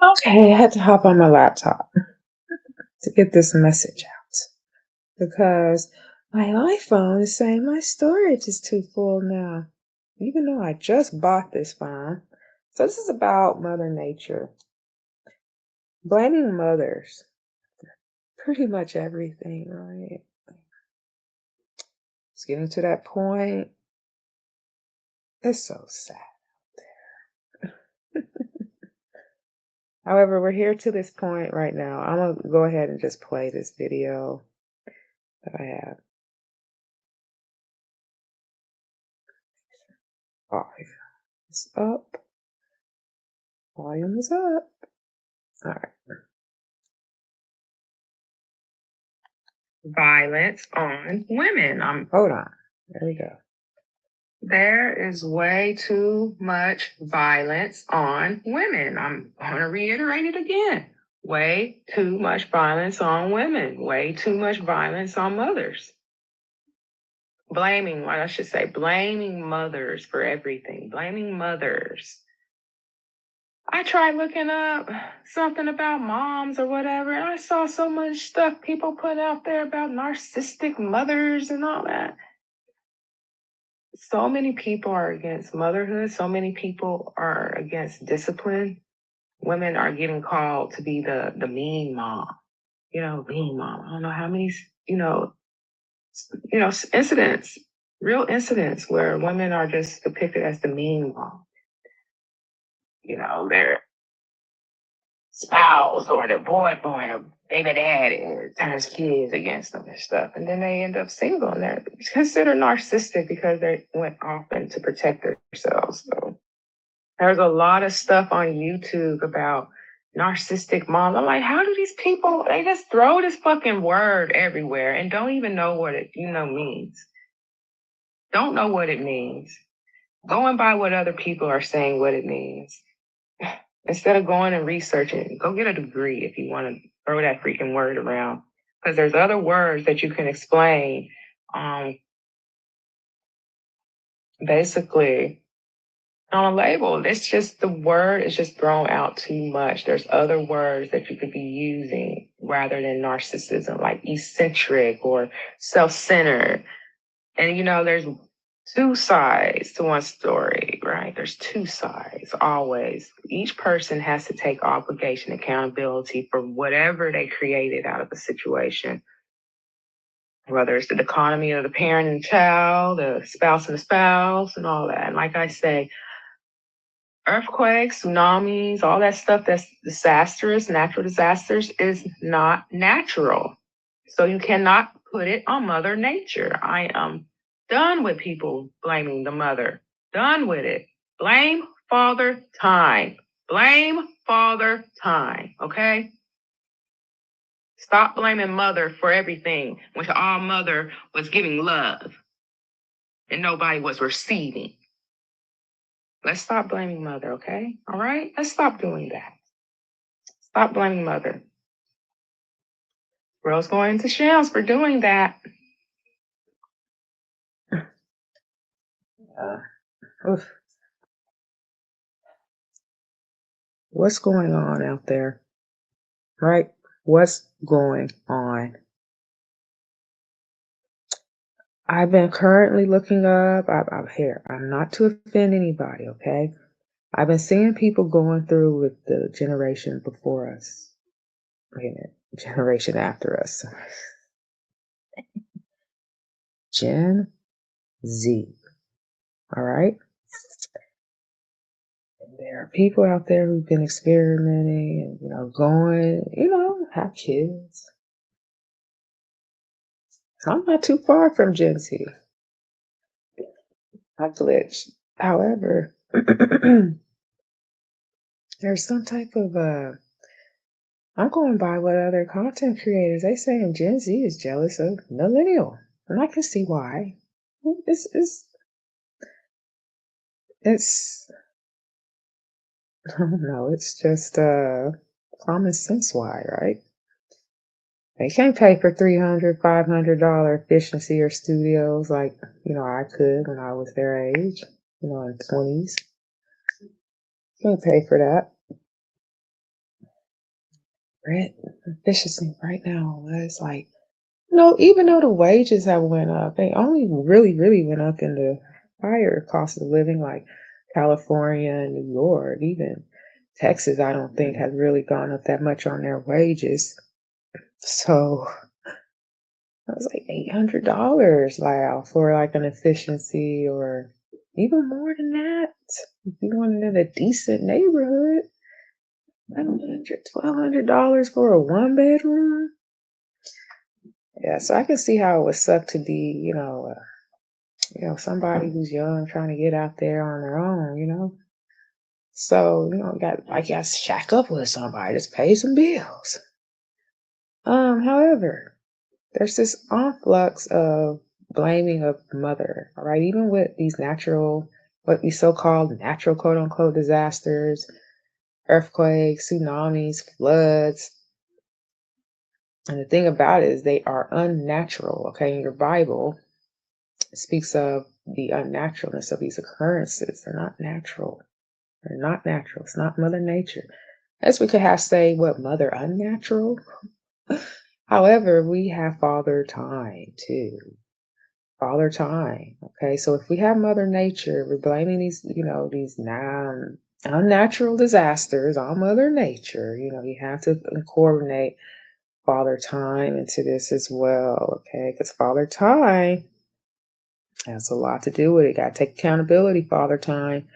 Okay, I had to hop on my laptop to get this message out because my iPhone is saying my storage is too full now, even though I just bought this phone. So this is about Mother Nature, blaming mothers, pretty much everything, right? It's getting to that point. It's so sad. However, we're here to this point right now. I'm gonna go ahead and just play this video that I have. Oh, it's up. Volume is up. All right. Violence on women. Hold on. There we go. There is way too much violence on women. I'm going to reiterate it again. Way too much violence on women. Way too much violence on mothers. Blaming, what I should say, blaming mothers for everything. Blaming mothers. I tried looking up something about moms or whatever, and I saw so much stuff people put out there about narcissistic mothers and all that. So many people are against motherhood. So many people are against discipline. Women are getting called to be the mean mom. Mean mom. I don't know how many, incidents, real incidents where women are just depicted as the mean mom. Their spouse or their boyfriend or baby daddy turns kids against them and stuff. And then they end up single and they're considered narcissistic because they went off and to protect themselves. So there's a lot of stuff on YouTube about narcissistic moms. I'm like, how do these people, they just throw this fucking word everywhere and don't even know what it, means. Don't know what it means. Going by what other people are saying what it means. Instead of going and researching, go get a degree if you want to throw that freaking word around. Because there's other words that you can explain. Basically, on a label, it's just the word is just thrown out too much. There's other words that you could be using rather than narcissism, like eccentric or self-centered. And there's two sides to one story, right? There's two sides always. Each person has to take obligation, accountability for whatever they created out of a situation, whether it's the economy of the parent and the child, the spouse and the spouse, and all that. And like I say, earthquakes, tsunamis, all that stuff that's disastrous, natural disasters is not natural. So you cannot put it on Mother Nature. I am done with people blaming the mother. Done with it. Blame Father Time. Blame Father Time, okay? Stop blaming mother for everything when all mother was giving love and nobody was receiving. Let's stop blaming mother, okay? All right? Let's stop doing that. Stop blaming mother. World's going to shells for doing that. Oof. What's going on out there? Right? What's going on? I've been currently looking up. I'm here. I'm not to offend anybody, okay? I've been seeing people going through with the generation before us. Wait a minute. Generation after us. Gen Z. All right? There are people out there who've been experimenting and, going, have kids. I'm not too far from Gen Z. I glitched. However, there's some type of I'm going by what other content creators they saying Gen Z is jealous of millennial, and I can see why. It's I don't know. It's just common sense why, right? They can't pay for $300, $500 efficiency or studios like I could when I was their age, in 20s. Can't pay for that. rent efficiency right now is like, no, even though the wages have went up, they only really, really went up in the higher cost of living, like California and New York, even Texas, I don't think has really gone up that much on their wages. So I was like $800 wow for like an efficiency or even more than that. If you wanted in a decent neighborhood, $1,200 for a one bedroom. Yeah, so I can see how it would suck to be, somebody who's young trying to get out there on their own. So, got I guess shack up with somebody, just pay some bills. However, there's this influx of blaming of mother, all right? Even with these natural, what we so-called natural quote unquote disasters, earthquakes, tsunamis, floods. And the thing about it is they are unnatural, okay? In your Bible, it speaks of the unnaturalness of these occurrences. They're not natural. They're not natural. It's not Mother Nature. As we could have say, what, Mother Unnatural? However, we have Father Time too. Father Time. Okay, so if we have Mother Nature, we're blaming these unnatural disasters on Mother Nature. You have to coordinate Father Time into this as well. Okay, because Father Time has a lot to do with it. Got to take accountability, Father Time.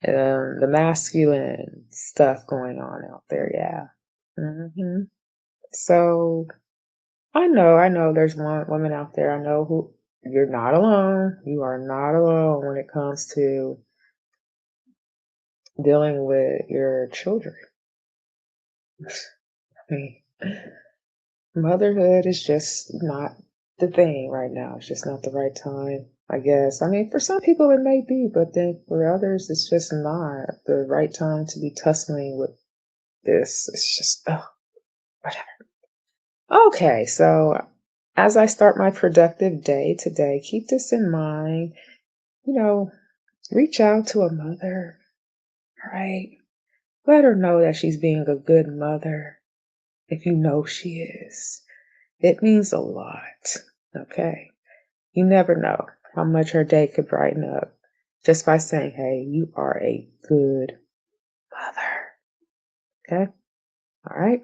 The masculine stuff going on out there, yeah. So I know there's one woman out there. I know who you're not alone. You are not alone when it comes to dealing with your children. I mean, motherhood is just not the thing right now. It's just not the right time, I guess. I mean, for some people it may be, but then for others, it's just not the right time to be tussling with this. It's just, oh, whatever. Okay, so as I start my productive day today, keep this in mind. You know, reach out to a mother, right? Let her know that she's being a good mother if you know she is. It means a lot, okay? You never know how much her day could brighten up just by saying, hey, you are a good mother, okay? All right?